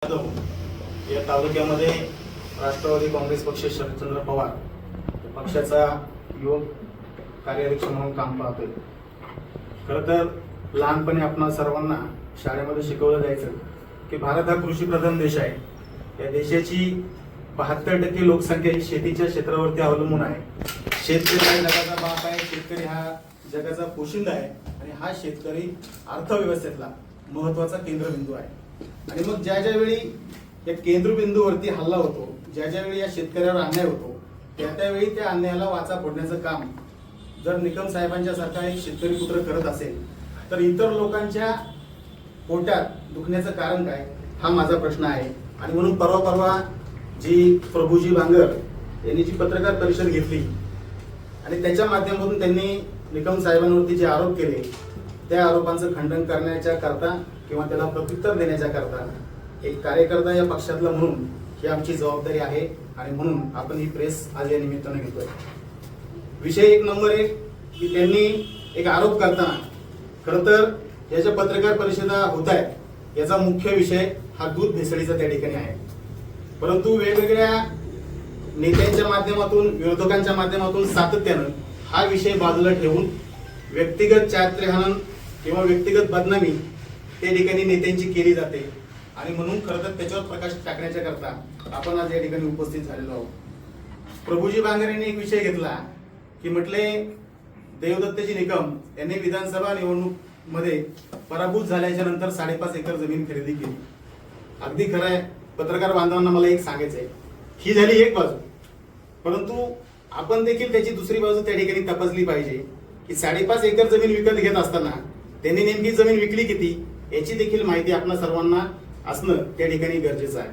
या तालुक्यामध्ये राष्ट्रवादी काँग्रेस पक्ष शरदचंद्र पवार पक्षाचा युवक कार्याध्यक्ष म्हणून काम पाहतोय. खरं तर लहानपणी आपण सर्वांना शाळेमध्ये शिकवलं जायचं की भारत हा कृषीप्रधान देश आहे. या देशाची 72% लोकसंख्या ही शेतीच्या क्षेत्रावरती अवलंबून आहे. शेतकरी हा जगाचा बाप आहे. शेतकरी हा जगाचा पोशिंदा आहे आणि हा शेतकरी अर्थव्यवस्थेतला महत्वाचा केंद्रबिंदू आहे. आणि मग ज्या वेळी या केंद्रबिंदूवरती हल्ला होतो, ज्या वेळी या शेतकऱ्यावर अन्याय होतो, त्यावेळी त्या अन्यायाला वाचा फोडण्याचं काम जर निकम साहेबांच्या सारखा एक शेतकरी पुत्र करत असेल तर इतर लोकांच्या पोटात दुखण्याचं कारण काय, हा माझा प्रश्न आहे. आणि म्हणून परवा जी प्रभूजी बांगर यांनी जी पत्रकार परिषद घेतली आणि त्याच्या माध्यमातून त्यांनी निकम साहेबांवरती जे आरोप केले त्या आरोपांचं खंडन करण्याच्या करता किंवा त्याला प्रत्युत्तर देण्याच्या करता एक कार्यकर्ता या पक्षातला म्हणून ही आमची जबाबदारी आहे. आणि म्हणून आपण ही प्रेस आज या निमित्ताने घेतोय. विषय 1 नंबर 1 की त्यांनी एक आरोप करताना खरं तर या ज्या पत्रकार परिषदा होत आहेत याचा मुख्य विषय हा दूध भेसळीचा त्या ठिकाणी आहे. परंतु वेगवेगळ्या नेत्यांच्या माध्यमातून, विरोधकांच्या माध्यमातून सातत्यानं हा विषय बाजूला ठेवून व्यक्तिगत चारित्र्यहनन किंवा व्यक्तिगत बदनामी त्या ठिकाणी नेत्यांची केली जाते. आणि म्हणून खरं तर त्याच्यावर प्रकाश टाकण्याच्या करता आपण आज या ठिकाणी उपस्थित झालेलो आहोत. प्रभूजी बांगर यांनी एक विषय घेतला की म्हटले देवदत्तजी निकम यांनी विधानसभा निवडणूक मध्ये पराभूत झाल्याच्या नंतर 5.5 एकर जमीन खरेदी केली. अगदी खरं आहे. पत्रकार बांधवांना मला एक सांगायचंय, ही झाली एक बाजू, परंतु आपण देखील त्याची दुसरी बाजू त्या ठिकाणी तपासली पाहिजे की 5.5 एकर जमीन विकत घेत असताना त्यांनी नेमकी जमीन विकली किती याची देखील माहिती आपल्या सर्वांना असणं त्या ठिकाणी गरजेचं आहे.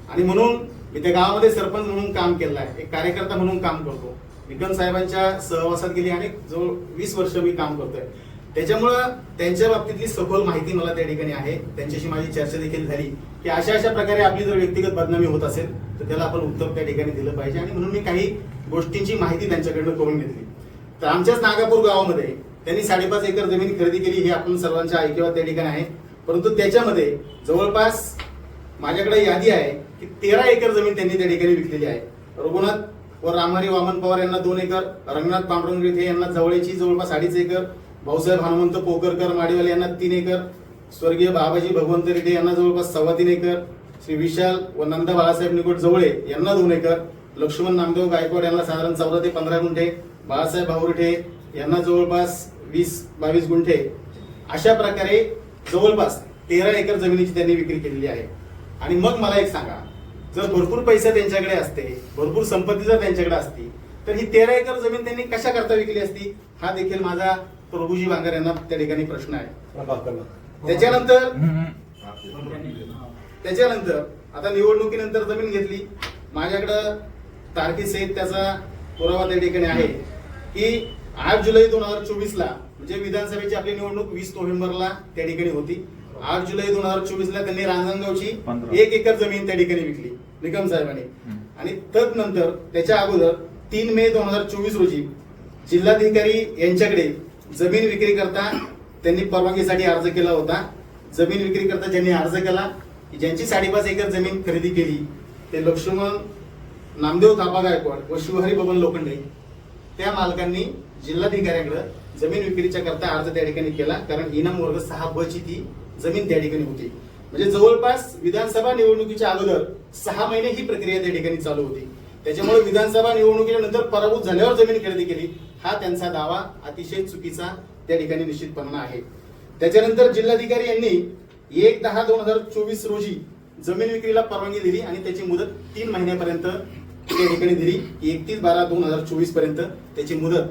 आणि म्हणून मी त्या गावामध्ये सरपंच म्हणून काम केलं आहे, एक कार्यकर्ता म्हणून काम करतो. निकम साहेबांच्या सहवासात गेली अनेक जवळ 20 वर्ष मी काम करतोय. त्याच्यामुळं त्यांच्या बाबतीतली सखोल माहिती मला त्या ठिकाणी आहे. त्यांच्याशी माझी चर्चा देखील झाली की अशा प्रकारे आपली जर व्यक्तिगत बदनामी होत असेल तर त्याला आपण उत्तर त्या ठिकाणी दिलं पाहिजे. आणि म्हणून मी काही गोष्टींची माहिती त्यांच्याकडनं करून घेतली. तर आमच्याच नागापूर गावामध्ये त्यांनी 5.5 एकर जमीन खरेदी केली हे आपण सर्वांच्या ऐकिवात त्या ठिकाणी आहे. परंतु त्याच्यामध्ये जवळपास माझ्याकडे यादी आहे की 13 एकर जमीन त्यांनी त्या ठिकाणी विकलेली आहे. रघुनाथ व रामहरी वामन पवार यांना 2 एकर, रंगनाथ पांडुरंग रेठे यांना जवळची जवळपास 2.5 एकर, भाऊसाहेब हनुमंत पोकरकर माडीवाले यांना 3 एकर, स्वर्गीय बाबाजी भगवंत रेड्डी यांना जवळपास 3.25 एकर, श्री विशाल व नंदा बाळासाहेब निकोट जवळे यांना 2 एकर, लक्ष्मण नामदेव गायकवाड यांना साधारण 14 ते 15 गुंठे, बाळासाहेब भाऊरेठे यांना जवळपास 20-22 गुंठे, अशा प्रकारे जवळपास 13 एकर जमिनीची त्यांनी विक्री केलेली आहे. आणि मग मला एक सांगा, जर भरपूर पैसा त्यांच्याकडे असते, भरपूर संपत्ती जर त्यांच्याकडे असती तर ही 13 एकर जमीन त्यांनी कशा करता विकली असती, हा देखील माझा प्रभूजी बांगर यांना त्या ठिकाणी प्रश्न आहे. त्याच्यानंतर आता निवडणुकीनंतर जमीन घेतली. माझ्याकडं तारखेसहित त्याचा पुरावा त्या ठिकाणी आहे की 8 जुलै 2024ला म्हणजे विधानसभेची आपली निवडणूक 20 नोव्हेंबरला त्या ठिकाणी होती. 8 जुलै 2024ला त्यांनी रांजणगावची 1 एकर जमीन त्या ठिकाणी विकली निकम साहेबांनी. आणि तदनंतर त्याच्या अगोदर 3 मे 2024 रोजी जिल्हाधिकारी यांच्याकडे जमीन विक्री करता त्यांनी परवानगीसाठी अर्ज केला होता. जमीन विक्री करता ज्यांनी अर्ज केला की ज्यांची 5.5 एकर जमीन खरेदी केली ते लक्ष्मण नामदेव थापा गायकवाड व शिवहरी बबन लोखंडे, त्या मालकांनी जिल्हाधिकाऱ्यांकडे जमीन विक्रीच्या करता अर्ज त्या ठिकाणी केला. कारण इनाम वर्ग 6 ची ती जमीन त्या ठिकाणी होती. म्हणजे जवळपास विधानसभा निवडणुकीच्या अगोदर 6 महिने ही प्रक्रिया त्या ठिकाणी चालू होती. त्याच्यामुळे विधानसभा निवडणुकीच्या नंतर पराभूत झाल्यावर जमीन खरेदी केली हा त्यांचा दावा अतिशय चुकीचा त्या ठिकाणी निश्चितपणे आहे. त्याच्यानंतर जिल्हाधिकारी यांनी 1/10/2024 रोजी जमीन विक्रीला परवानगी दिली आणि त्याची मुदत 3 महिन्यापर्यंत त्या ठिकाणी दिली. 31/12/2024 पर्यंत त्याची मुदत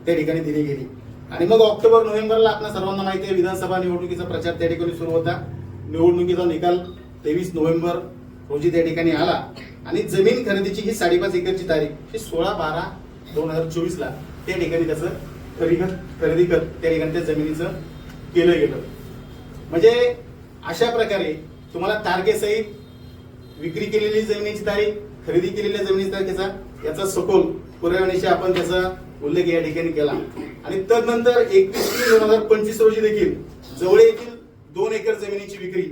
त्या ठिकाणी दिली गेली. आणि मग ऑक्टोबर नोव्हेंबरला आपल्या सर्वांना माहिती आहे विधानसभा निवडणुकीचा प्रचार त्या ठिकाणी सुरू होता. निवडणुकीचा निकाल 23 नोव्हेंबर रोजी त्या ठिकाणी आला आणि जमीन खरेदीची ही 5.5 एकरची तारीख ही 16/12/2024ला त्या ठिकाणी त्याचं खरेदी त्या ठिकाणी त्या जमिनीचं केलं गेलं. म्हणजे अशा प्रकारे तुम्हाला तारखेसहित विक्री केलेली जमिनीची तारीख, खरेदी केलेल्या जमिनीची तारखेचा याचा सखोल पुराव्यानिशी आपण त्याचा उल्लेख या ठिकाणी केला. आणि तदनंतर 31 मे 2025 रोजी देखील जवळ येथील 2 एकर जमिनीची विक्री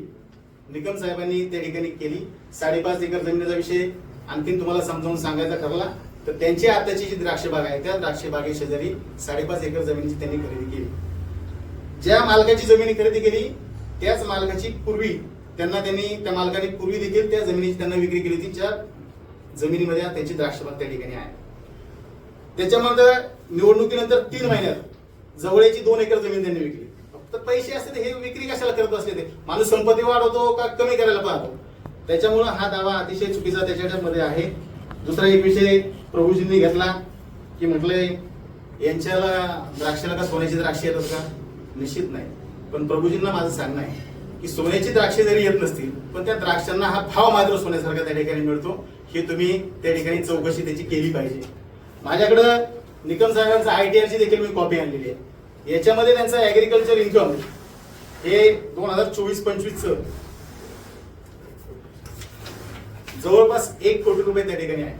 निकम साहेबांनी त्या ठिकाणी केली. 5.5 एकर जमिनीचा विषय आणखीन तुम्हाला समजावून सांगायचा ठरला तर त्यांची आताची जी द्राक्ष बाग आहे त्या द्राक्ष बागे शेजारी 5.5 एकर जमिनीची त्यांनी खरेदी केली. ज्या मालकाची जमिनी खरेदी केली त्याच मालकाची पूर्वी त्यांनी त्या मालकाने पूर्वी देखील त्या जमिनीची त्यांना विक्री केली होती, ज्या जमिनीमध्ये त्यांची द्राक्ष बाग त्या ठिकाणी आहे. त्याच्यामध्ये निवडणुकीनंतर 3 महिन्यात जवळची 2 एकर जमीन त्यांनी विकली. फक्त पैसे असते हे विक्री कशाला करत असले ते माणूस संपत्ती वाढवतो का कमी करायला पाहतो. त्याच्यामुळे हा दावा अतिशय चुकीचा त्याच्यामध्ये आहे. दुसरा एक विषय प्रभूजींनी घेतला की म्हटलंय यांच्याला द्राक्षाला का सोन्याची द्राक्षे येतात का? निश्चित नाही. पण प्रभूजींना माझं सांगणं आहे की सोन्याची द्राक्षे जरी येत नसतील पण त्या द्राक्षांना हा भाव मात्र सोन्यासारखा त्या ठिकाणी मिळतो. हे तुम्ही त्या ठिकाणी चौकशी त्याची केली पाहिजे. माझ्याकडं निकम साहेबांचा ITR ची देखील मी कॉपी आणलेली आहे. याच्यामध्ये त्यांचा ऍग्रिकल्चर इन्कम हे 2024-25 जवळपास 1 कोटी रुपये त्या ठिकाणी आहे.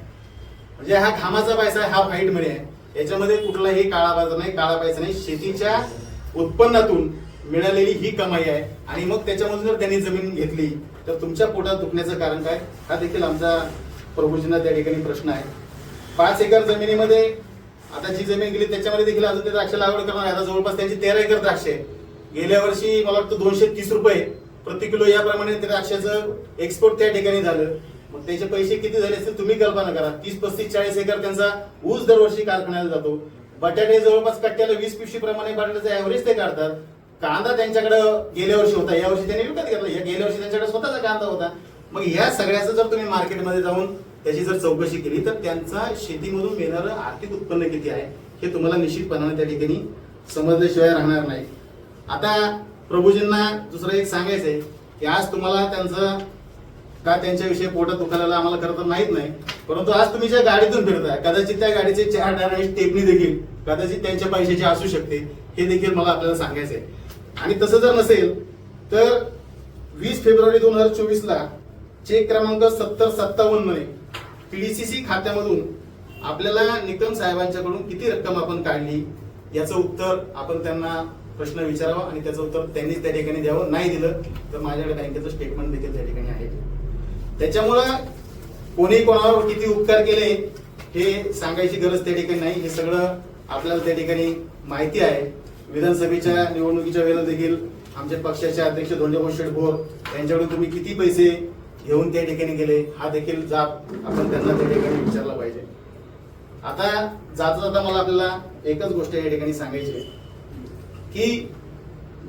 म्हणजे हा घामाचा पैसा आहे, हा व्हाईट मनी आहे. याच्यामध्ये कुठलाही काळा बाजार नाही, काळा पैसा नाही. शेतीच्या उत्पन्नातून मिळालेली ही कमाई आहे. आणि मग त्याच्यामधून जर त्यांनी जमीन घेतली तर तुमच्या पोटात दुखण्याचं कारण काय? हा देखील आमचा प्रभूजींना त्या ठिकाणी प्रश्न आहे. 5 एकर जमिनीमध्ये आता जी जमीन गेली त्याच्यामध्ये देखील अजून ते द्राक्ष लागवड करणार आहे. आता जवळपास त्यांची 13 एकर द्राक्ष आहे. गेल्या वर्षी मला वाटतं 230 रुपये प्रति किलो याप्रमाणे त्या द्राक्षाचं एक्सपोर्ट त्या ठिकाणी झालं. मग त्याचे पैसे किती झाले असतील तुम्ही कल्पना करा. 30, 35, 40 एकर त्यांचा ऊस दरवर्षी कारखान्याला जातो. बटाटे जवळपास कट्ट्याला 20 पिशवी प्रमाणे बटाट्याचं ऍव्हरेज ते काढतात. कांदा त्यांच्याकडे गेल्या वर्षी होता, या वर्षी त्यांनी विकत घेतला. गेल्या वर्षी त्यांच्याकडे स्वतःचा कांदा होता. मग या सगळ्याचं जर तुम्ही मार्केटमध्ये जाऊन त्याची जर चौकशी केली तर त्यांचा शेतीमधून मिळणारं आर्थिक उत्पन्न किती आहे हे तुम्हाला निश्चितपणाने त्या ठिकाणी समजल्याशिवाय राहणार नाही. आता प्रभूजींना दुसरं एक सांगायचं आहे की आज तुम्हाला त्यांचं का त्यांच्याविषयी पोटात दुखायला आम्हाला खरं तर माहित नाही, परंतु आज तुम्ही ज्या गाडीतून फिरताय कदाचित त्या गाडीचे 4 टायर आणि स्टेपनी देखील कदाचित त्यांच्या पैशाची असू शकते. हे देखील मला आपल्याला सांगायचं आहे. आणि तसं जर नसेल तर 20 फेब्रुवारी 2024 ला चेक क्रमांक 7057 ने PDCC खात्यामधून आपल्याला निकम साहेबांच्याकडून किती रक्कम आपण काढली याचं उत्तर आपण त्यांना प्रश्न विचारावा आणि त्याचं उत्तर त्यांनीच त्या ठिकाणी द्यावं. नाही दिलं तर माझ्याकडे बँकेचं स्टेटमेंट देखील त्या ठिकाणी आहे. त्याच्यामुळं कोणी कोणावर किती उपकार केले हे सांगायची गरज त्या ठिकाणी नाही. हे सगळं आपल्याला त्या ठिकाणी माहिती आहे. विधानसभेच्या निवडणुकीच्या वेळेला देखील आमच्या पक्षाचे अध्यक्ष धोंडेभाऊ शेठ भोर यांच्याकडून तुम्ही किती पैसे घेऊन त्या ठिकाणी गेले हा देखील जाब आपण त्यांना त्या ठिकाणी विचारला पाहिजे. आता जाता जाता मला आपल्याला एकच गोष्ट या ठिकाणी सांगायची आहे की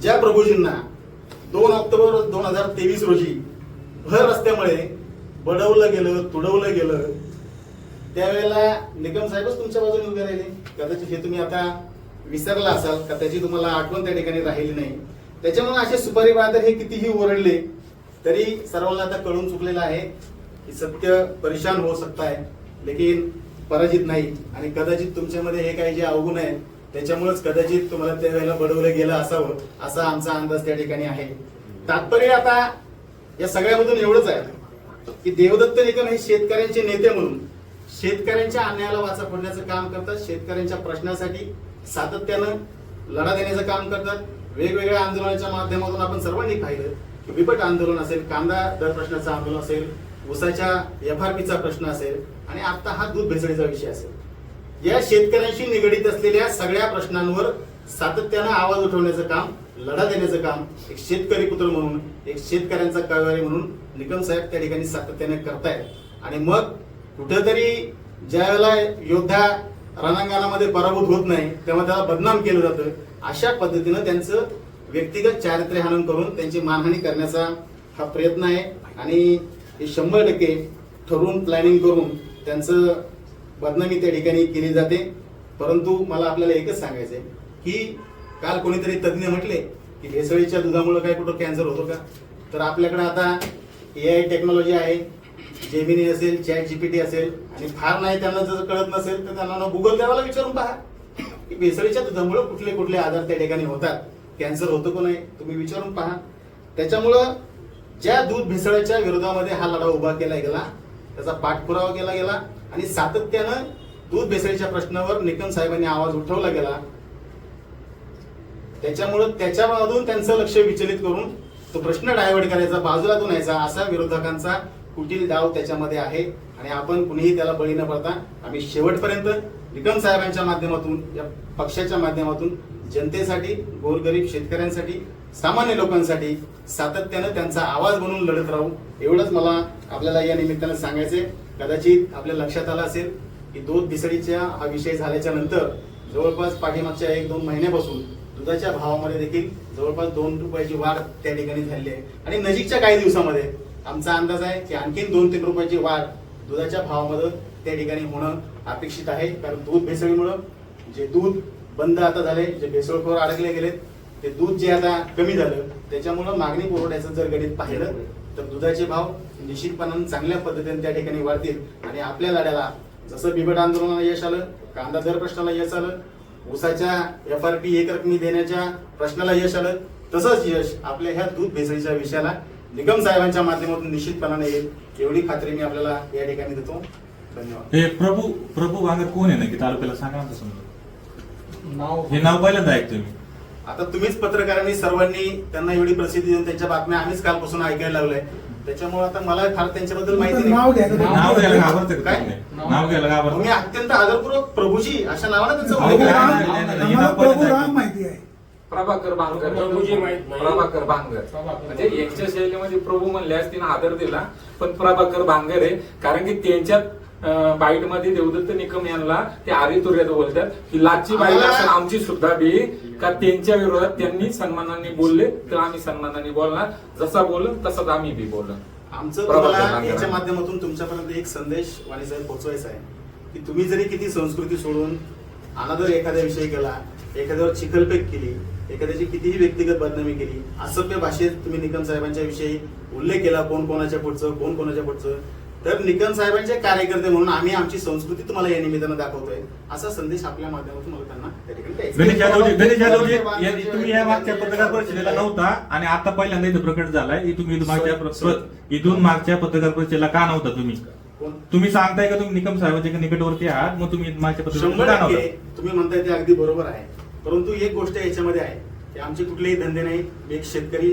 ज्या प्रभूजींना 2 ऑक्टोबर 2023 रोजी भर रस्त्यामुळे बडवलं गेलं, तुडवलं गेलं, त्यावेळेला निकम साहेबच तुमच्या बाजूने उभे राहिले. कदाचित हे तुम्ही आता विसरला असाल का त्याची तुम्हाला आठवण त्या ठिकाणी राहिली नाही. त्याच्यामुळे असे सुपारी बाजार हे कितीही ओरडले तरी सर्वांना आता कळून चुकलेलं आहे की सत्य परेशान हो सकता है लेकिन पराजित नाही. आणि कदाचित तुमच्यामध्ये हे काही जे अवगुण आहे त्याच्यामुळेच कदाचित तुम्हाला त्यावेळेला बडवलं गेलं असावं असा आमचा अंदाज त्या ठिकाणी आहे. तात्पर्य आता या सगळ्यामधून एवढंच आहे की देवदत्त निकम हे शेतकऱ्यांचे नेते म्हणून शेतकऱ्यांच्या अन्यायाला वाचा फोडण्याचं काम करतात. शेतकऱ्यांच्या प्रश्नासाठी सातत्यानं लढा देण्याचं काम करतात. वेगवेगळ्या आंदोलनाच्या माध्यमातून आपण सर्वांनी पाहिलं की बिबट आंदोलन असेल, कांदा दर प्रश्नाचं आंदोलन असेल, ऊसाच्या FRPचा प्रश्न असेल आणि आता हा दूध भेसळीचा विषय असेल, या शेतकऱ्यांशी निगडीत असलेल्या सगळ्या प्रश्नांवर सातत्यानं आवाज उठवण्याचं काम, लढा देण्याचं काम एक शेतकरी पुत्र म्हणून, एक शेतकऱ्यांचा कळवारी म्हणून निकम साहेब त्या ठिकाणी सातत्याने करतायत. आणि मग कुठेतरी ज्या वेळेला योद्धा रणांगणामध्ये पराभूत होत नाही तेव्हा त्याला बदनाम केलं जातं. अशा पद्धतीनं त्यांचं व्यक्तिगत चारित्र्यहनन करून त्यांची मानहानी करण्याचा हा प्रयत्न आहे. आणि हे 100% ठरवून प्लॅनिंग करून त्यांचं बदनामी त्या ठिकाणी केली जाते. परंतु मला आपल्याला एकच सांगायचंय की काल कोणीतरी तज्ज्ञ म्हटले की भेसळीच्या दुधामुळे काय कुठं कॅन्सर होतो का? तर आपल्याकडे आता AI टेक्नॉलॉजी आहे. जेमिनी असेल, ChatGPT असेल, आणि फार नाही त्यांना जर कळत नसेल तर त्यांना गुगल देवाला विचारून पहा की भेसळीच्या दुधामुळे कुठले कुठले आजार त्या ठिकाणी होतात, कॅन्सर होतो का नाही तुम्ही विचारून पहा. त्याच्यामुळं ज्या दूध भेसळीच्या विरोधामध्ये हा लढा उभा केला गेला त्याचा पाठपुरावा केला गेला आणि सातत्यानं दूध भेसळीच्या प्रश्नावर निकम साहेबांनी आवाज उठवला गेला. त्याच्यामुळं त्याच्यामधून त्यांचं लक्ष विचलित करून तो प्रश्न डायव्हर्ट करायचा, बाजूला न्यायचा, असा विरोधकांचा कुटील डाव त्याच्यामध्ये आहे. आणि आपण कुणीही त्याला बळी न पडता आम्ही शेवटपर्यंत निकम साहेबांच्या माध्यमातून, या पक्षाच्या माध्यमातून जनतेसाठी, गोरगरीब शेतकऱ्यांसाठी, सामान्य लोकांसाठी सातत्यानं त्यांचा आवाज बनून लढत राहू, एवढंच मला आपल्याला या निमित्तानं सांगायचंय. कदाचित आपल्या लक्षात आलं असेल की दूध भेसळीचा हा विषय झाल्याच्या नंतर जवळपास पाठीमागच्या 1-2 महिन्यापासून दुधाच्या भावामध्ये देखील जवळपास 2 रुपयाची वाढ त्या ठिकाणी झाली आहे. आणि नजीकच्या काही दिवसामध्ये आमचा अंदाज आहे की आणखीन 2-3 रुपयाची वाढ दुधाच्या भावामध्ये त्या ठिकाणी होणं अपेक्षित आहे. कारण दूध भेसळीमुळं जे दूध बंद आता झाले, जे भेसळखोर अडकले गेलेत, ते दूध जे आता कमी झालं, त्याच्यामुळं मागणी पुरवठ्याचं जर गणित पाहिलं तर दुधाचे भाव निश्चितपणाने चांगल्या पद्धतीने त्या ठिकाणी वाढतील. आणि आपल्या लढ्याला जसं बिबट आंदोलनाला यश आलं, कांदा दर प्रश्नाला यश आलं, ऊसाच्या FRP एकरकमी देण्याच्या प्रश्नाला यश आलं, तसंच यश आपल्या ह्या दूध भेसळीच्या विषयाला निकम साहेबांच्या माध्यमातून निश्चितपणाने येईल, एवढी खात्री मी आपल्याला या ठिकाणी देतो. धन्यवाद. हे प्रभू बांगर कोण आहे नक्की तालुक्याला सांगा ना समजा. हे नाव पहिल्यांदा ऐकतोय मी. आता तुम्हीच पत्रकारांनी सर्वांनी त्यांना एवढी प्रसिद्धी देऊन त्यांच्या बातम्या आम्हीच कालपासून ऐकायला लागलोय, त्याच्यामुळे आता मला फार त्यांच्याबद्दल माहिती नाही. नाव घ्यायला घाबरते काय? नाव घ्यायला घाबरते. मी अत्यंत आदरपूर्वक प्रभूजी अशा नावानं त्यांचं अहो, उल्लेख केला. आम्हाला प्रभू राम माहिती आहे. प्रभाकर भांगर, प्रभूजी माहित नाही. प्रभाकर भांगर म्हणजे यांच्या शैलीमध्ये प्रभू म्हणल्यास तिने आदर दिला, पण प्रभाकर भांगर आहे. कारण की त्यांच्यात बाईट मध्ये देवदत्त निकम यांना ते आरितुर्यात बोलतात की लाची बाईट असेल आमची सुद्धा बी, का त्यांच्या विरोधात त्यांनी सन्मानाने बोलले तर आम्ही सन्मानाने बोलणार, जसा बोल तसाच आम्ही बी बोलणार. आमचं तुम्हाला याच्या माध्यमातून तुमच्यापर्यंत एक संदेश वाणीसाहेब पोहोचवायचा आहे की तुम्ही जरी किती संस्कृती सोडून अनादर एखाद्या विषयी केला, एखाद्यावर चिखलफेक केली, एखाद्याची कितीही व्यक्तिगत बदनामी केली, असभ्य भाषेत तुम्ही निकम साहेबांच्या विषयी उल्लेख केला, कोण कोणाच्या पुढचं, कोण कोणाच्या पुढचं, तर निकम साहेबांचे कार्यकर्ते म्हणून आम्ही आमची संस्कृती तुम्हाला या निमित्तानं दाखवतोय, असा संदेश आपल्या माध्यमातून मला त्यांना त्या ठिकाणी द्यायचा आहे. गणेश जाधवजी, तुम्ही या मागच्या पत्रकार परिषदेला नव्हता आणि आता पहिल्यांदा इथं प्रकट झालाय. इथून मागच्या पत्रकार परिषदेला का नव्हता तुम्ही? तुम्ही सांगताय का तुम्ही निकम साहेबांच्या निकटवरती आहात, मग तुम्ही मागच्या पत्रकार का नव्हता? तुम्ही म्हणताय ते अगदी बरोबर आहे, परंतु एक गोष्ट याच्यामध्ये आहे की आमचे कुठलेही धंदे नाही. एक शेतकरी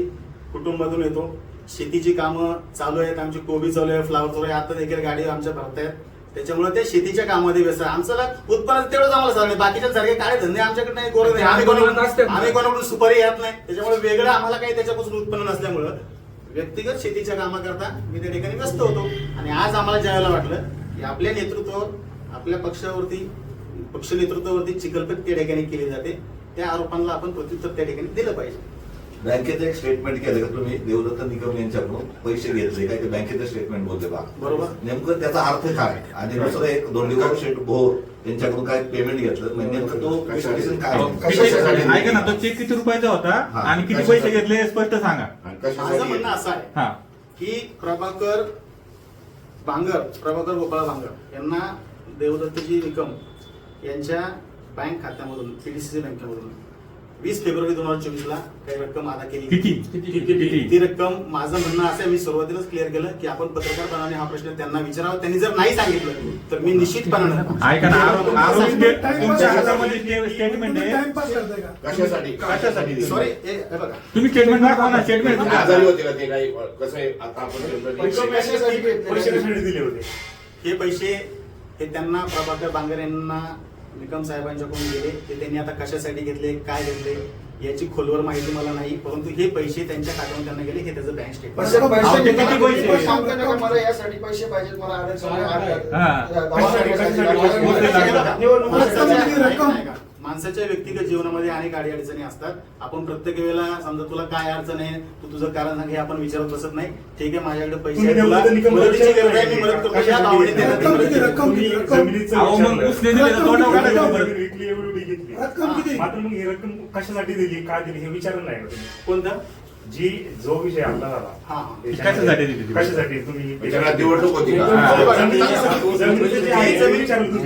कुटुंबातून येतो, शेतीची कामं चालू आहेत, आमची कोबी चालू आहे, फ्लावर चालू आहे, आता देखील गाडी आमच्या भरतायत, त्याच्यामुळे ते शेतीच्या कामामध्ये व्यस्त आहे. आमचं उत्पन्न तेवढंच आम्हाला सांगणे, बाकीच्या सारखे काय धंदे आमच्याकडे नाही, गोरं नाही, आम्ही कोणाकडून सुपारी येत नाही, त्याच्यामुळे वेगळं आम्हाला काही त्याच्यापासून उत्पन्न नसल्यामुळं व्यक्तिगत शेतीच्या कामाकरता मी त्या ठिकाणी व्यस्त होतो. आणि आज आम्हाला ज्यावेळेला वाटलं की आपल्या नेतृत्वावर, आपल्या पक्ष नेतृत्वावरती चिखलफेक त्या ठिकाणी केली जाते, त्या आरोपांना आपण प्रत्युत्तर त्या ठिकाणी दिलं पाहिजे. बँकेचं एक स्टेटमेंट केलं का तुम्ही देवदत्त निकम यांच्याकडून पैसे घेतले काय, ते बँकेचं स्टेटमेंट बोलले बा, बरोबर. नेमकं त्याचा अर्थ काय? आणि दुसरं एक दोंडीगाव शेठ भोर यांच्याकडून काय पेमेंट घेतलं, म्हणजे नेमकं तो reason काय आहे? ऐका ना, तो चेक किती रुपयाचा होता आणि किती पैसे घेतले हे स्पष्ट सांगा. माझं म्हणणं असं आहे की प्रभाकर गोपाळ भांगर यांना देवदत्तजी निकम यांच्या बँक खात्यामधून, पीडीसीसी बँकेमधून 20 फेब्रुवारी 2024 काही रक्कम अदा केली. किती? ती रक्कम, माझं म्हणणं असं मी सुरुवातीलाच क्लिअर केलं की आपण पत्रकारपणाने हा प्रश्न त्यांना विचारावा. त्यांनी जर नाही सांगितलं तर मी निश्चितपणाने ऐका ना, तुमच्या हातामध्ये स्टेटमेंट आहे. कशासाठी? सॉरी, बघा तुम्ही स्टेटमेंट दाखवा ना. स्टेटमेंट आजारी होते का ते काही? कसं आहे आता आपण दिले होते हे पैसे, हे त्यांना प्रभाकर बांगर यांना निकम साहेबांच्याकडून गेले. ते त्यांनी आता कशासाठी घेतले, काय घेतले याची खोलवर माहिती मला नाही, परंतु हे पैसे त्यांच्या खात्यावरून त्यांना गेले, हे त्याचं बँक स्टेटमेंट. मला यासाठी पैसे पाहिजेत, मला माणसाच्या व्यक्तिगत जीवनामध्ये अनेक अडचणी असतात. आपण प्रत्येक वेळेला समजा तुला काय अडचण आहे, तू तुझं कारण सांग, हे आपण विचारत बसत नाही. ठीक आहे, माझ्याकडे पैसे आहेत, तुला मदतीची गरज आहे, मी मदत करतो. या भावनेने त्यांना ती मदत केली. मात्र मग ही रक्कम कशासाठी दिली, काय दिली हे विचारलं नाही का तुम्ही? कोणता जो विषय आपला झाला कशासाठी दिली? कशासाठी तुम्ही निवडणूक होती का?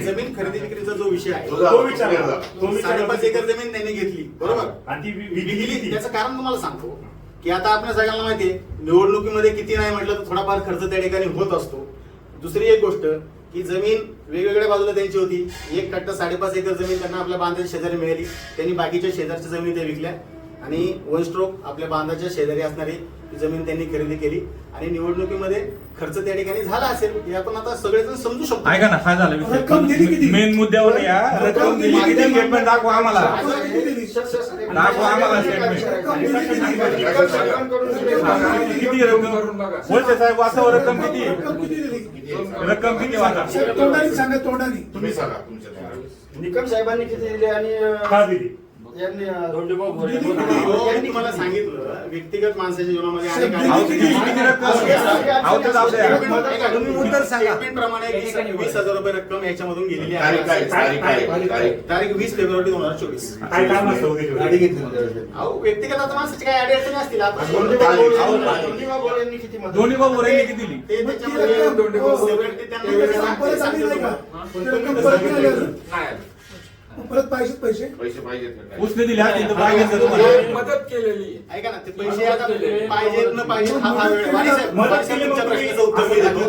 जमीन खरेदी विक्रीचा जो विषय आहे, तो विचारला. 5.5 एकर जमीन त्यांनी घेतली, बरोबर, आणि ती विकली. त्याचं कारण तुम्हाला सांगतो की आता आपल्या सगळ्यांना माहितीये निवडणुकीमध्ये किती नाही म्हटलं तर थोडाफार खर्च त्या ठिकाणी होत असतो. दुसरी एक गोष्ट की जमीन वेगवेगळ्या बाजूला त्यांची होती. एक कट्टा 5.5 एकर जमीन त्यांना आपल्या बांधाच्या शेजारी मिळाली, त्यांनी बाकीच्या शेजारच्या जमिनी त्या विकल्या. आणि वन स्ट्रोक आपल्या बांधाच्या शेजारी असणारी ती जमीन त्यांनी खरेदी केली आणि निवडणुकीमध्ये खर्च त्या ठिकाणी झाला असेल हे आपण आता सगळेजण समजू शकतो. ऐका ना, काय झालं रक्कम दिली किती? मेन मुद्द्यावर या. रक्कम दिली किती स्टेटमेंट दाखवा आम्हाला. दाखवा आम्हाला स्टेटमेंट. किती रक्कम? वळसे साहेब वास्तव रक्कम किती आहे? रक्कम किती दिली? रक्कम किती वाटा? साहेब, तोंडाने सांगा, तोंडाने. तुम्ही सांगा तुमच्या तोंडाने. निकम साहेबांनी किती दिले आणि का दिली? यांनी यांनी मला सांगितलं व्यक्तिगत माणसाच्या जीवनामध्ये अनेक अहो, किती रक्कम? अहो, तर जाऊ द्या. स्टेटमेंट प्रमाणे 20,000 रुपये रक्कम याच्यामधून गेलेली तारीख काय? आहे. तारीख काय? तारीख. तारीख 20 फेब्रुवारी 2024. काय काम असतं उद्या? अहो व्यक्तिगत आता माणसाची काय अडचणी असतील आपण यांनी किती मदत दोन्ही भाऊ बोरांनी किती दिली? ते मग ती त्याच्यामध्ये रक्कम, severity त्यांना रक्कम परत आली नाही का? ती रक्कम परत नाही आली अजून? नाही. मग परत पाहिजेत पैसे? पैसे पाहिजेत का काय? उसने दिले असतील तर पाहिजे तर तुम्हाला. मदत केलेली. ऐका ना ते पैसे आता पाहिजेत न पाहिजे हा वेळ वाणी साहेब तुमच्या प्रश्नाचं उत्तर मी देतो.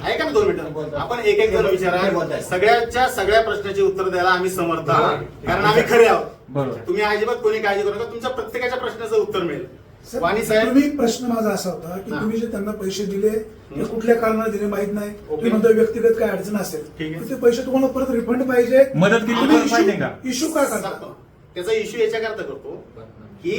ऐका ना 2 मिनिटं आपण एक एक जण विचारा सगळ्याच्या सगळ्या प्रश्नाची उत्तर द्यायला आम्ही समर्थ आहोत कारण आम्ही खरे आहोत. बरोबर. तुम्ही अजिबात कोणी काळजी करू नका तुमच्या प्रत्येकाच्या प्रश्नाचं उत्तर मिळेल. साहेब, वाणी साहेब तुम्ही प्रश्न माझा असा होता की हा. तुम्ही जे त्यांना पैसे दिले ते कुठल्या कारणाने दिले माहित नाही ओके. तुम्ही म्हणता व्यक्तिगत काय अडचण असेल ठीक आहे. तर ते पैसे तुम्हाला परत रिफंड पाहिजे. मदत किती परत पाहिजे का? इश्यू का करता? त्याचा इश्यू याच्याकरता करतो की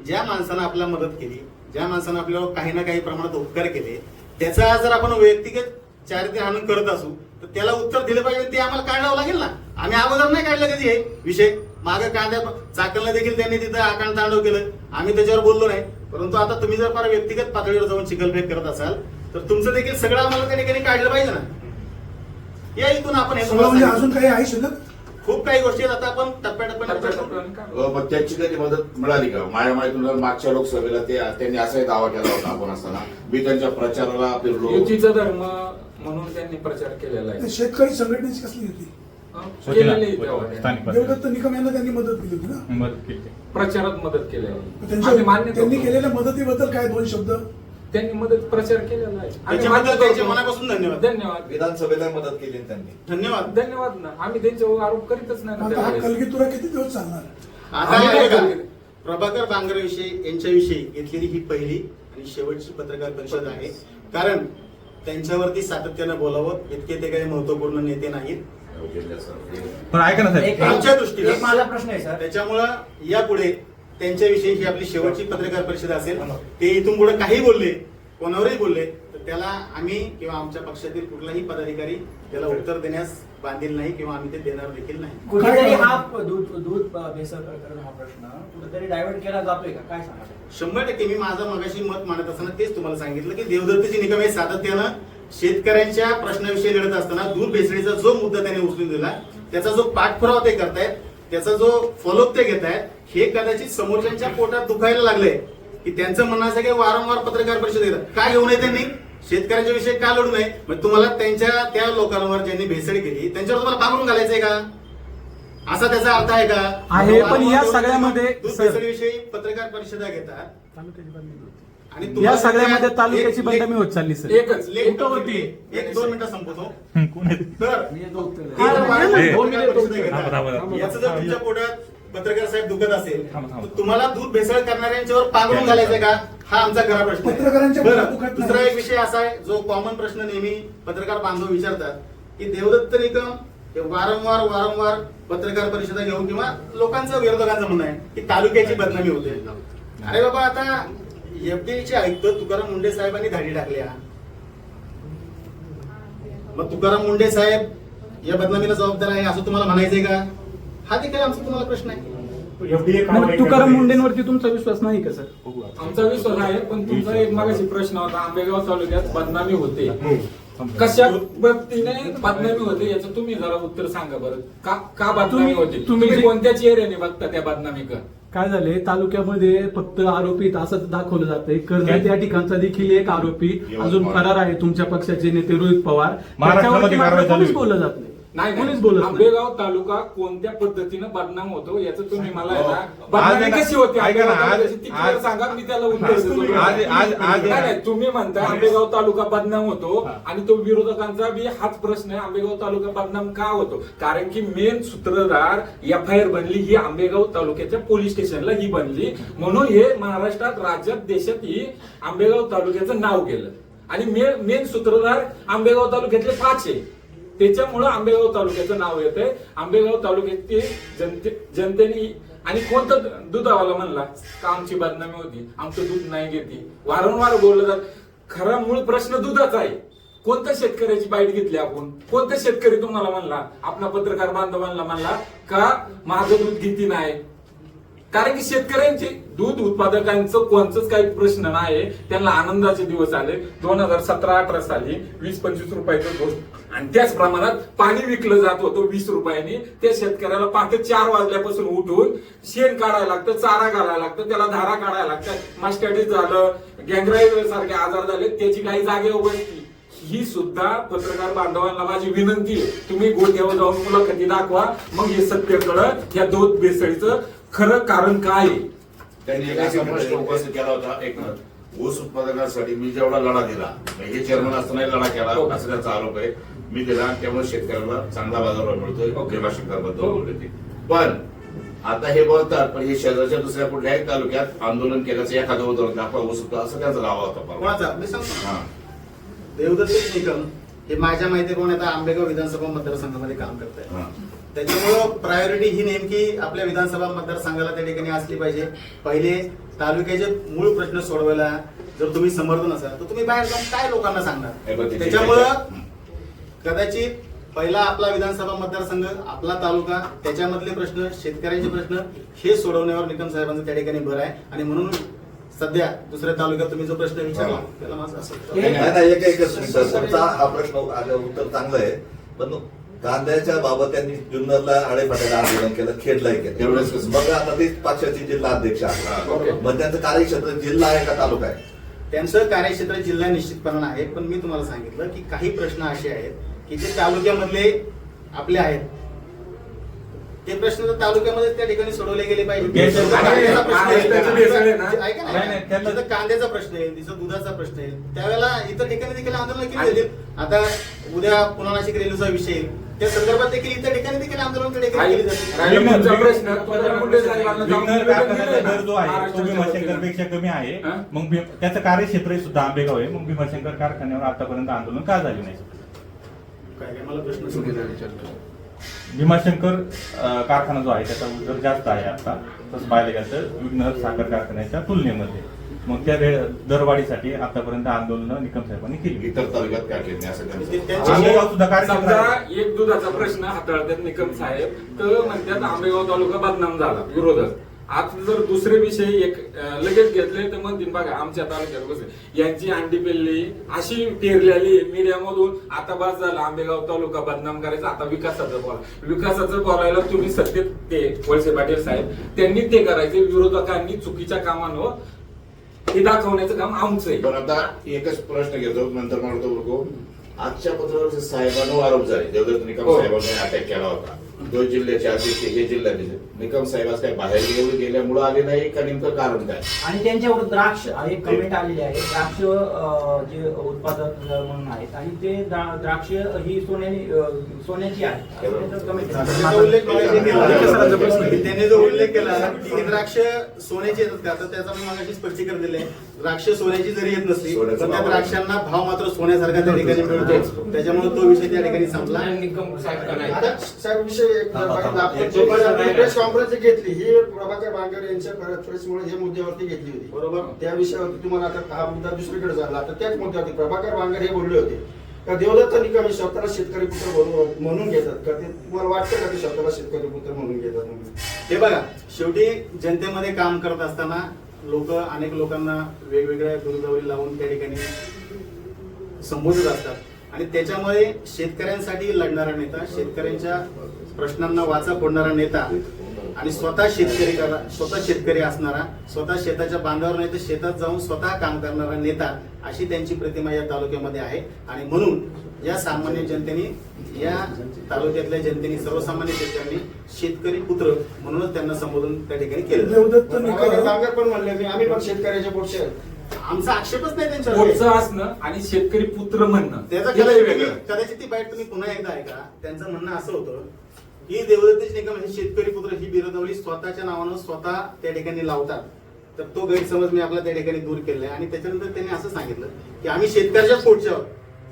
ज्या माणसानं आपल्याला मदत केली ज्या माणसानं आपल्याला काही ना काही प्रमाणात उपकार केले त्याचा जर आपण व्यक्तिगत चारित्र्य हाणून करत असू तर त्याला उत्तर दिलं पाहिजे ते आम्हाला काढावं लागेल ना. आम्ही अगोदर नाही काढलं कधी हे विषय मागे कांद्या चाकलला देखील त्यांनी तिथं आकांड तांडव केलं आम्ही त्याच्यावर बोललो नाही. परंतु आता तुम्ही जर फार व्यक्तिगत पातळीवर जाऊन चिखलफेक करत असाल तर तुमचं देखील सगळं आम्हाला त्या ठिकाणी काढलं पाहिजे ना. या इथून आपण हे सगळं म्हणजे तुम्हाला अजून काही आहे शिल्लक? खूप काही गोष्टी आहेत आता आपण टप्प्याटप्प्याने टप्प्याटप्प्याने काढू. मग त्यांची कधी मदत मिळाली का? माझ्या माहितीनुसार मागच्या लोकसभेला त्यांनी असाही दावा केला होता आपण असताना मी त्यांच्या प्रचाराला फिरलो. युतीचा धर्म म्हणून त्यांनी प्रचार केलेला ते आहे. शेतकरी संघटनेची कसली होती? होती ना, केलेली तेव्हा त्यांनी. स्थानिक देवदत्त निकम यांना त्यांनी मदत केली होती ना. मदत केली. प्रचारात मदत केलेली आहे. आम्ही त्यांच्या मान्य त्यांनी करतो. केलेल्या मदतीबद्दल काय 2 शब्द? त्यांनी मदत प्रचार केलेला आहे आम्ही त्याच्याबद्दल मान्य त्यांच्या करतो. मनापासून धन्यवाद. धन्यवाद विधानसभेला मदत केली ना त्यांनी. धन्यवाद. धन्यवाद ना आम्ही त्यांच्यावर आरोप करीतच नाही ना आता हा त्यावेळेस. कलगीतुरा किती दिवस चालणार? आता आम्ही काय बघा, केलं? प्रभाकर बांगरेविषयी यांच्याविषयी घेतलेली ही पहिली आणि शेवटची पत्रकार परिषद आहे. कारण त्यांच्यावरती सातत्यानं बोलावं इतके ते काही महत्वपूर्ण नेते नाहीत पण ऐका ना साहेब, आमच्या दृष्टीने. एक माझा प्रश्न आहे सर. त्याच्यामुळं यापुढे त्यांच्याविषयी ही आपली शेवटची पत्रकार परिषद असेल. ते इथून पुढे काही बोलले कोणावरही बोलले तर त्याला आम्ही किंवा आमच्या पक्षातील कुठलाही पदाधिकारी त्याला उत्तर देण्यास बांधील नाही किंवा आम्ही ते देणार देखील नाही. कुठेतरी हा दूध भेसळ प्रकरण हा प्रश्न कुठेतरी डायव्हर्ट केला जातोय का काय सांगा? 100% मी माझं मगाशी मत मांडत असताना तेच तुम्हाला सांगितलं की देवदत्तजी निकम हे सातत्यानं शेतकऱ्यांच्या प्रश्नाविषयी लढत असताना दूध भेसळीचा जो मुद्दा त्यांनी उचलून दिला त्याचा जो पाठपुरावा ते करतायत त्याचा जो फॉलोअप ते घेत आहेत हे कदाचित समोरच्यांच्या पोटात दुखायला लागलंय की त्यांचं म्हणणं असं की वारंवार पत्रकार परिषद घेतात. का घेऊ नये त्यांनी शेतकऱ्यांच्या विषयी का लढू नये? मग तुम्हाला त्यांच्या त्या लोकांवर ज्यांनी भेसळ केली त्यांच्यावर तुम्हाला पांघरून घालायचंय का? असा त्याचा अर्थ आहे का? आहे, पण या वारंवार सगळ्यामध्ये दूध सर- भेसळीविषयी पत्रकार परिषदा घेतात आणि या तुम्हाला सगळ्यामध्ये त्या- तालुक्याची लेख- बंडामी होत चालली सर. एकच लेख एक होती 1-2 मिनिटं संपवतो. कोण आहे? तर मी येतो उत्तर ते द्यायला. जर वारंवार हे. पत्रकार परिषदा घेतात, थांबा, थांबा, थांबा. याचं जर तुमच्या पोटात पत्रकार साहेब दुखत असेल थांबा, थांबा. तर तुम्हाला दूध भेसळ करणाऱ्यांच्यावर पांघरून घालायचंय का? हा आमचा खरा प्रश्न आहे. पत्रकारांच्या बरं, पोटात दुखत नाही. दुसरा एक विषय असा आहे जो कॉमन प्रश्न नेहमी पत्रकार बांधव विचारतात की देवदत्त निकम हे वारंवार पत्रकार परिषदा घेऊन किंवा लोकांचं विरोधकांचं म्हणणं आहे की तालुक्याची बदनामी होते. अरे बाबा आता एफडीचे आयुक्त तुकाराम मुंडे साहेबांनी धाडी टाकल्या मग तुकाराम मुंडे साहेब या बदनामीला जबाबदार आहे असं तुम्हाला म्हणायचंय का? हा देखील आमचा तुम्हाला प्रश्न आहे. FDA मग तुकाराम मुंडेंवरती तुमचा विश्वास नाही का सर? आमचा विश्वास आहे पण तुमचा एक मागाशी प्रश्न होता आंबेगाव तालुक्यात बदनामी होते कशा पद्धतीने बदनामी होते याचं तुम्ही जरा उत्तर सांगा बरं. का बदनामी तुम्ही- होते? तुम्ही तुम्ही जे- कोणत्या चेहऱ्याने बघता त्या बदनामी का? काय झाले तालुक्यामध्ये फक्त आरोपीत असं दाखवलं जातंय. कर्जत या ठिकाणचा देखील एक आरोपी अजून फरार आहे तुमच्या पक्षाचे नेते रोहित पवार. महाराष्ट्रामध्ये त्याच्यावरती मात्र कारवाई चालू कोणीच आहे. बोललं जात नाही. नाही कोणीच बोलत नाही. आंबेगाव तालुका कोणत्या पद्धतीनं बदनाम होतो याचं तुम्ही मला आहे ना, आज बदनामी ना- कशी होती ऐका ना, आंबेगाव आज- तालुक्याची ती clear आज- सांगा, मी त्याला उत्तर देतो. आज- नाही, नाही, तुम्ही म्हणता आंबेगाव तालुका बदनाम होतो आणि तो विरोधकांचा बी हाच प्रश्न आहे, आंबेगाव तालुका बदनाम का होतो? कारण की मेन सूत्रधार FIR बनली ही आंबेगाव तालुक्याच्या पोलीस स्टेशनला ही बनली, म्हणून हे महाराष्ट्रात, राज्यात, देशात ही आंबेगाव तालुक्याचं नाव गेलं आणि मेन सूत्रधार आंबेगाव तालुक्यातले 5 आहे. त्याच्यामुळं आंबेगाव तालुक्याचं नाव येतंय. आंबेगाव तालुक्यातील जनतेने आणि कोणतं दुधावाला म्हणला का आमची बदनामी होती, आमचं दूध नाही घेते, वारंवार बोललं जात. खरा मूळ प्रश्न दुधाचा आहे. कोणत्या शेतकऱ्याची बाईट घेतली आपण? कोणता शेतकरी तुम्हाला म्हणला, आपला पत्रकार बांधवांना म्हणला का माझं दूध घेती नाही? कारण की शेतकऱ्यांचे दूध उत्पादकांचं कोणतंच काही प्रश्न नाही, त्यांना आनंदाचे दिवस आले. 2017-18 साली 20-25 रुपयाचं दूध आणि त्याच प्रमाणात पाणी विकलं जात होतं 20 रुपयांनी. त्या शेतकऱ्याला पहाटे 4 वाजल्यापासून उठून शेण काढायला लागतं, चारा घालायला लागतं, त्याला धारा काढायला लागतात. मास्टायटिस झालं, गँग्राईज सारखे आजार झाले, त्याची काही जागेवर बसली. ही सुद्धा पत्रकार बांधवांना माझी विनंती आहे, तुम्ही गोठ्यावर जाऊन मुलाखती दाखवा, मग हे सत्य कळत या दूध भेसळीचं खरं कारण काय आहे. त्यांनी एक असा प्रश्न उपस्थित केला होता, एक ऊस उत्पादनासाठी मी जेवढा लढा दिला, हे चेअरमन असतानाही लढा केला असं त्यांचा आरोप आहे. मी दिला, त्यामुळे शेतकऱ्याला चांगला बाजारभाव मिळतोय. भीमाशंकर बद्दल बोलले ते. पण आता हे बोलतात, पण हे शेजारच्या दुसऱ्या कुठल्याही तालुक्यात आंदोलन केल्याचं एखादं उदाहरण दाखवा, ऊस उत्पादन असं त्यांचा दावा होता परवा. कोणाचा मी सांगतो हा. देवदत्त निकम हे माझ्या माहितीप्रमाणे आता आंबेगाव विधानसभा मतदारसंघामध्ये काम करत आहे. हा. त्याच्यामुळं प्रायोरिटी ही नेमकी आपल्या विधानसभा मतदारसंघाला त्या ठिकाणी असली पाहिजे. पहिले तालुक्याचे मूळ प्रश्न सोडवायला जर तुम्ही समर्थ नसाल तर तुम्ही बाहेर जाऊन काय लोकांना हे सांगणार? बघ, त्याच्यामुळं कदाचित पहिला आपला विधानसभा मतदारसंघ, आपला तालुका, त्याच्यामधले प्रश्न, शेतकऱ्यांचे प्रश्न हे सोडवण्यावर निकम साहेबांचं त्या ठिकाणी बरं आहे. आणि म्हणून सध्या दुसऱ्या तालुक्यात तुम्ही जो प्रश्न विचारला त्याला माझं असं नाही, एकच मिनिट. तुमचा हा प्रश्न उत्तर चांगलं आहे, पण कांद्याच्या बाबत त्यांनी जुन्नरला आळेफाट्याला आंदोलन केलं, खेडलाही केलं. एवढंच कसं? मग आता ते पक्षाचे जिल्हा अध्यक्ष आहेत. मग त्यांचं कार्यक्षेत्र जिल्हा आहे का तालुका आहे? त्यांचं कार्यक्षेत्र जिल्हा निश्चितपणानं आहे. पण मी तुम्हाला सांगितलं की काही प्रश्न असे आहेत की जे तालुक्यामधले आपले आहेत, ते प्रश्न तर तालुक्यामध्ये त्या ठिकाणी सोडवले गेले पाहिजे. कांद्याचा प्रश्न आहे, ऐका ना, नाही, त्यांना- जिथं कांद्याचा प्रश्न आहे, तिथं दुधाचा प्रश्न आहे, त्यावेळेला इतर ठिकाणी देखील आंदोलन केली जातील. आता उद्या पुन्हा नाशिक रेल्वेचा विषय येईल, त्या संदर्भात देखील इतर ठिकाणी देखील आंदोलन त्या ठिकाणी केली जातील. राहिला तुमचा प्रश्न, तुमच्या मुंडे साहेबांना जाऊन विघ्नर निवेदन कारखान्याचा दिलंय ना दर जो आहे तो महाराष्ट्राच्या भीमाशंकर वतीनं. पेक्षा कमी आहे. हा? मग त्याचं कार्यक्षेत्र सुद्धा आंबेगाव आहे. मग भीमाशंकर कारखान्यावर आतापर्यंत आंदोलन का झाले नाही? काय मला प्रश्न समजला. भीमाशंकर कारखाना जो आहे त्याचा दर जास्त आहे आता, तसं पाहिलं गेलं तर विघ्नर साखर कारखान्याच्या तुलनेमध्ये. मग त्या दरवाढीसाठी आतापर्यंत आंदोलन निकम साहेबांनी केली. इतर तालुक्यात काय केलं नाही असं त्यांचं. त्यांची- आंबेगाव सुद्धा कार्यक्षेत्र समजा आहे. एक दुधाचा प्रश्न हाताळतात निकम साहेब, तर म्हणतात आंबेगाव तालुका बदनाम झाला, विरोधक. आता जर दुसरे विषय एक लगेच घेतले तर म्हणतील बघा आमच्या तालुक्यात कसं यांची अंडी पेरली अशी पेरलेली मीडियामधून, आता बस झाला आंबेगाव तालुका बदनाम करायचा, आता विकासाचं बोला. विकासाचं बोलायला तुम्ही सत्य ते वळसे पाटील साहेब त्यांनी ते करायचे, विरोधकांनी चुकीच्या कामांवर हे दाखवण्याचं काम आमचं आहे. पण आता एकच प्रश्न घेतो, नंतर म्हणतो बघू. आजच्या पत्रावर साहेबांवर आरोप झाले, देवदत्त निकम हो. साहेबांनी अटॅक केला होता. तो जिल्ह्याचे अध्यक्ष, हे जिल्ह्याचे निकम साहेब आज काय बाहेर गेल्यामुळे आले नाही का, नेमकं कारण काय? आणि त्यांच्यावर द्राक्ष एक कमेंट आलेली आहे, द्राक्ष जे उत्पादक म्हणून आहेत आणि ते द्राक्ष ही सोन्याची आहे. त्याचं comment आहे. त्याचा उल्लेख मगाशी केला. त्याने जो उल्लेख केला की द्राक्ष सोन्याची येतात का, तर त्याचा मी मगाशी स्पष्टीकरण दिले. द्राक्ष सोन्याची जरी येत नसली सोन्याचा तर त्या भाव द्राक्षांना भाव मात्र सोन्यासारखा त्या ठिकाणी मिळतो. त्याच्यामुळे तो विषय त्या ठिकाणी संपला. निकम साहेब का नाही? आता साहेब विषय प्रेस कॉन्फरन्स घेतली ही प्रभाकर बांगर यांच्या प्रेसमुळे हे मुद्द्यावरती घेतली होती, बरोबर. त्या विषयावरती तुम्हाला आता हा मुद्दा दुसरीकडे झाला. आता त्याच मुद्द्यावरती प्रभाकर बांगर हे बोलले होते का देवदत्त निकम हे स्वतःला शेतकरी पुत्र म्हणून घेतात का, ते तुम्हाला वाटतं का ते स्वतःला शेतकरी पुत्र म्हणून घेतात म्हणून? हे बघा, शेवटी जनतेमध्ये काम करत असताना अनेक लोकांना वेगवेगळ्या गुरुदावरी लावून त्या ठिकाणी संबोधित असतात आणि त्याच्यामुळे शेतकऱ्यांसाठी लढणारा नेता, शेतकऱ्यांच्या प्रश्नांना वाचा फोडणारा नेता आणि स्वतः शेतकरी असणारा, स्वतः शेताच्या बांधावर नाही तर शेतात जाऊन स्वतः काम करणारा नेता, अशी त्यांची प्रतिमा या तालुक्यामध्ये आहे. आणि म्हणून या सामान्य जनतेने, या तालुक्यातल्या जनतेने, सर्वसामान्य शेतकऱ्यांनी शेतकरी पुत्र म्हणूनच त्यांना संबोधन त्या ठिकाणी केलं. देवदत्त प्रभाकर निकम बांगर पण म्हणले मी, आम्ही पण शेतकऱ्याच्या पोटचे आहेत. आमचा आक्षेपच नाही त्यांच्यावर. पोटचं असणं आणि शेतकरी पुत्र म्हणणं त्याचा हे लय वेगळं. कदाचित ती बाईट तुम्ही पुन्हा एकदा ऐका. त्यांचं म्हणणं असं होतं की देवदत्त निकम हे शेतकरी पुत्र ही बिरदावली स्वतःच्या नावानं स्वतः त्या ठिकाणी लावतात. तर तो गैरसमज मी आपला त्या ठिकाणी दूर केलाय. आणि त्याच्यानंतर त्यांनी असं सांगितलं की आम्ही शेतकऱ्याच्या पोटच्या आहोत,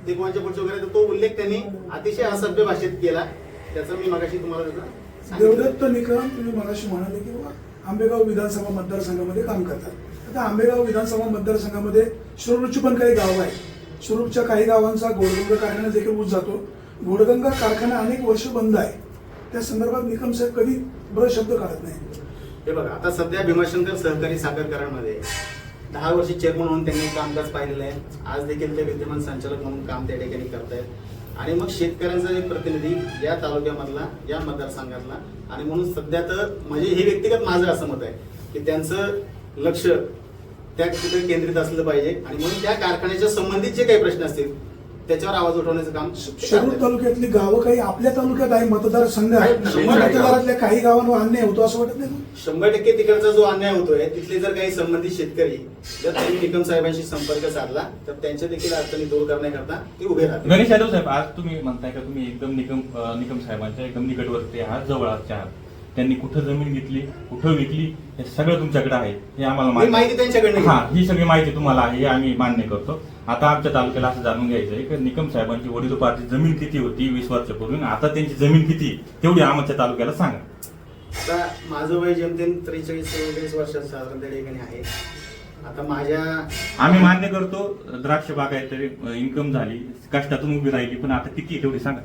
ते कोणाच्या पोटच्या वगैरे. तर तो उल्लेख त्यांनी अतिशय असभ्य भाषेत केला. त्याचा मी मगाशी तुम्हाला त्याचा सांगितलं. देवदत्त निकम तुम्ही मगाशी म्हणाले की बाबा आंबेगाव विधानसभा मतदारसंघामध्ये काम करतात. आता आंबेगाव विधानसभा मतदारसंघामध्ये शिरूरची पण काही गावं आहेत. शिरूरच्या काही गावांचा घोडगंगा कारखाना देखील ऊस जातो. घोडगंगा कारखाना अनेक वर्ष बंद आहे. त्या संदर्भात निकम साहेब कधी बरं शब्द काढत नाही. हे बघा, आता सध्या भीमाशंकर सहकारी साखर कारखान्यामध्ये 10 वर्ष चेअरमन म्हणून त्यांनी कामकाज पाहिलेलं आहे. आज देखील ते विद्यमान संचालक म्हणून काम त्या ठिकाणी करतायत. आणि मग शेतकऱ्यांचा एक प्रतिनिधी या तालुक्यामधला, या मतदारसंघातला, आणि म्हणून सध्या तर म्हणजे हे व्यक्तिगत माझं असं मत आहे की त्यांचं लक्ष त्या तिथे केंद्रित असलं पाहिजे. आणि म्हणून त्या कारखान्याच्या संबंधित जे काही प्रश्न असतील त्याच्यावर आवाज उठवण्याचं काम शिरूर तालुक्यातली गावं काही आपल्या तालुक्यात आहे, मतदारसंघ आहे. आहेत ना. 100% काही गावांवर अन्याय होतो असं वाटत नाही. 100% तिकडचा जो अन्याय होतोय, तिथले जर काही संबंधित शेतकरी जर त्यांनी निकम साहेबांशी संपर्क साधला तर त्यांच्या देखील अडचणी दूर करण्याकरता ते उभे राहतात. गणेश यादव साहेब, आज तुम्ही म्हणताय का तुम्ही एकदम निकम साहेबांच्या एकदम निकटवर्ती आहात, जवळ आहात. त्यांनी कुठं जमीन घेतली, कुठं विकली, हे सगळं तुमच्याकडे आहे, हे आम्हाला माहिती त्यांच्याकडे हा, ही सगळी माहिती तुम्हाला आहे, हे आम्ही मान्य करतो. आता आमच्या तालुक्याला असं जाणून घ्यायचं आहे की निकम साहेबांची वडिलोपार्जित जमीन किती होती 20 वर्षापूर्वी, आता त्यांची जमीन किती, तेवढी आमच्या तालुक्याला सांगा. आता माझं वय जेमतेम 43-44 वर्षाचं साधारण त्या ठिकाणी आहे. आता माझ्या आम्ही मान्य करतो द्राक्ष बागायतरी इन्कम झाली, कष्टातून उभी राहिली, पण आता किती तेवढी सांगा.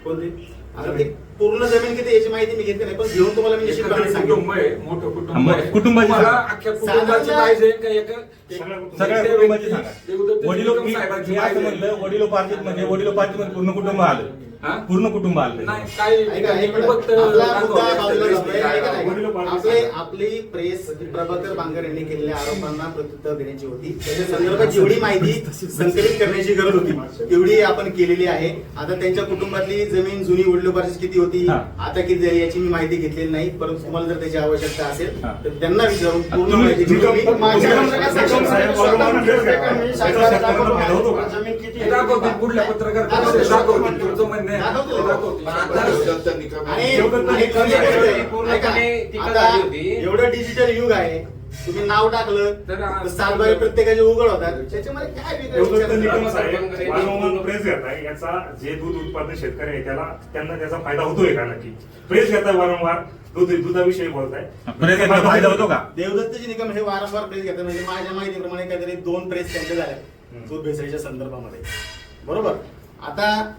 कोणती आता ते पूर्ण जमीन किती याची माहिती मी घेतली नाही, पण घेऊन तुम्हाला मी निश्चितपणे एकत्रित सांगेन. कुटुंब आहे, मोठं कुटुंब आहे. कुटुंबाची तुम्हाला सांगा. अख्ख्या कुटुंबाची पाहिजे का सगळ्या कुटुंबाची सांगा. वडिलो निकम साहेबांची मी असं पाहिजे. म्हणलं वडिलोपार्जित म्हणजे पूर्ण कुटुंब आलं, हा? पूर्ण कुटुंब आलं. नाही, काही ऐका, मी फक्त आपला मुद्दा दाखवतो. बाजूला जातोय. ऐका ना, आपली प्रेस प्रभाकर बांगर यांनी केलेल्या आरोपांना प्रत्युत्तर देण्याची होती. त्याच्या संदर्भात जेवढी माहिती संकलित करण्याची गरज होती तेवढी आपण केलेली आहे. आता त्यांच्या कुटुंबातली जमीन जुनी वडिलोपार्जित किती होती, हा. आता किती झाली याची मी माहिती घेतलेली नाही. परंतु तुम्हाला जर त्याची आवश्यकता असेल हा. तर त्यांना विचारून पूर्ण तुम्ही- माहिती घेऊन पण माझ्या मी- जमीन किती हे दाखवतील, पुढल्या पत्रकार परिषदेत दाखवतील. तुमचं म्हणणं आहे. दाखवतील. दाखवतील. देवदत्त निकम आणि यांनी- खरी गोष्ट आहे, ऐका, आता एवढं डिजिटल युग आहे, तुम्ही नाव टाकलं तर तर सातबारे प्रत्येकाचे उघड होतात. त्याच्यामध्ये काय वेगळं देवदत्त विचार निकम करता? साहेब वारंवार प्रेस घेताय, याचा जे दूध उत्पादन शेतकरी आहे त्यांना त्याचा फायदा होतोय का नक्की? प्रेस घेताय वारंवार, दुधाविषयी बोलताय. प्रेस घेतला तर फायदा होतो का? देवदत्तजी निकम हे वारंवार प्रेस घेतात. म्हणजे माझ्या माहितीप्रमाणे काहीतरी 2 प्रेस त्यांच्या झाल्या दूध भेसळीच्या संदर्भामध्ये, बरोबर. आता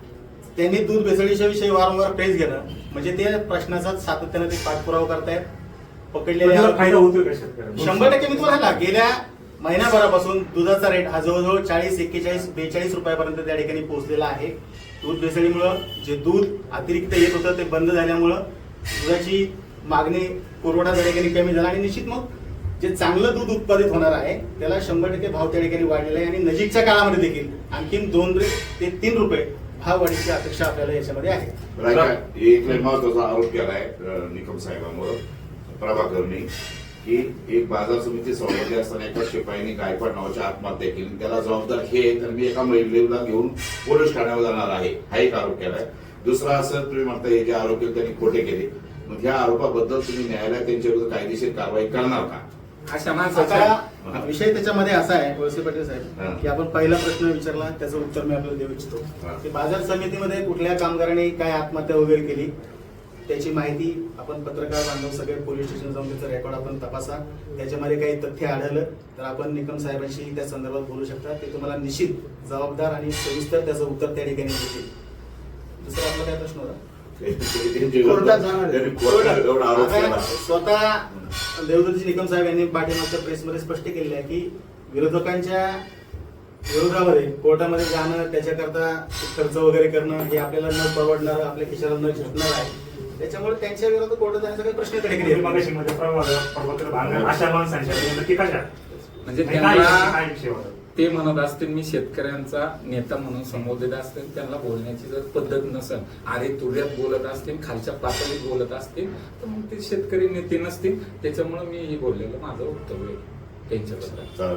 त्यांनी दूध भेसळीच्या विषयी वारंवार प्रेस घेणं म्हणजे ते प्रश्नाचा सातत्याने ते पाठपुरावा करतायत. पकडलेले त्याचा फायदा आरोपी- होतोय का शेतकऱ्यांना? 100% मी तुम्हाला सांगा, गेल्या महिनाभरापासून दुधाचा रेट हा जवळजवळ 40, 41, 42 रुपयापर्यंत त्या ठिकाणी पोहोचलेला आहे. दूध भेसळीमुळं जे दूध अतिरिक्त येत होतं ते बंद झाल्यामुळं दुधाची मागणी, पुरवठा त्या ठिकाणी कमी झाला. आणि निश्चित मग जे चांगलं दूध उत्पादित होणार आहे त्याला 100% भाव त्या ठिकाणी वाढलेला आहे. आणि नजीकच्या काळामध्ये देखील आणखीन 2 ते 3 रुपये भाव वाढीची अपेक्षा आपल्याला याच्यामध्ये आहे. एक लय महत्वाचा आरोप केलाय निकम साहेबांवर प्रभाकरने की एक बाजार समिती संबंधी असताना एका शिपाईने गायकवाड नावाची आत्महत्या केली, त्याला जबाबदार हे, तर मी एका महिलेला घेऊन पोलीस ठाण्यावर जाणार आहे, हा एक आरोप केलाय. दुसरा असं तुम्ही म्हणता हे जे आरोप केले त्यांनी खोटे केले, मग ह्या आरोपाबद्दल तुम्ही न्यायालयात त्यांच्या विरुद्ध कायदेशीर कारवाई करणार का? अशा माणसाच्या आता विषय त्याच्यामध्ये असा आहे वळसे पाटील हा. साहेब की आपण पहिला प्रश्न विचारला त्याचं उत्तर मी आपल्याला देऊ इच्छितो हा. की बाजार समितीमध्ये कुठल्या कामगारांनी काय आत्महत्या वगैरे केली त्याची माहिती आपण पत्रकार बांधव सगळे पोलीस स्टेशन जाऊन त्याचं रेकॉर्ड आपण तपासा. त्याच्यामध्ये काही तथ्य आढळलं तर आपण निकम साहेबांशी त्या संदर्भात बोलू शकता. ते तुम्हाला निश्चित जबाबदार आणि सविस्तर त्याचं उत्तर त्या ठिकाणी देतील. दुसरा आपला काय प्रश्न होता? कोर्टात जाणार. त्यांनी कोर्टात एवढा आरोप केला. आता स्वतः देवदत्तजी निकम साहेब यांनी पाठीमागच्या प्रेसमध्ये स्पष्ट केलेलं आहे की विरोधकांच्या विरोधामध्ये कोर्टामध्ये जाणं, त्याच्याकरता खर्च वगैरे करणं हे आपल्याला न परवडणार, आपल्या खिशाला न झटणार आहे. त्याच्यामुळे त्यांच्या विरोधात कोर्टात जाण्याचा काही प्रश्न तुम्ही कडे मगाशी मध्ये प्रभाकर भांगर अशा माणसांच्या नक्की कशा म्हणजे काय त्यांना विषय होता? ते म्हणत असतील मी शेतकऱ्यांचा नेता म्हणून संबोधित असतील, त्यांना बोलण्याची जर पद्धत नसेल, आरे तुर्यात बोलत असतील, खालच्या पातळीत बोलत असतील, तर मग ते शेतकरी नेते नसतील. त्याच्यामुळे मी हे बोललेलं माझं वक्तव्य आहे त्यांच्याबद्दल. चालेल.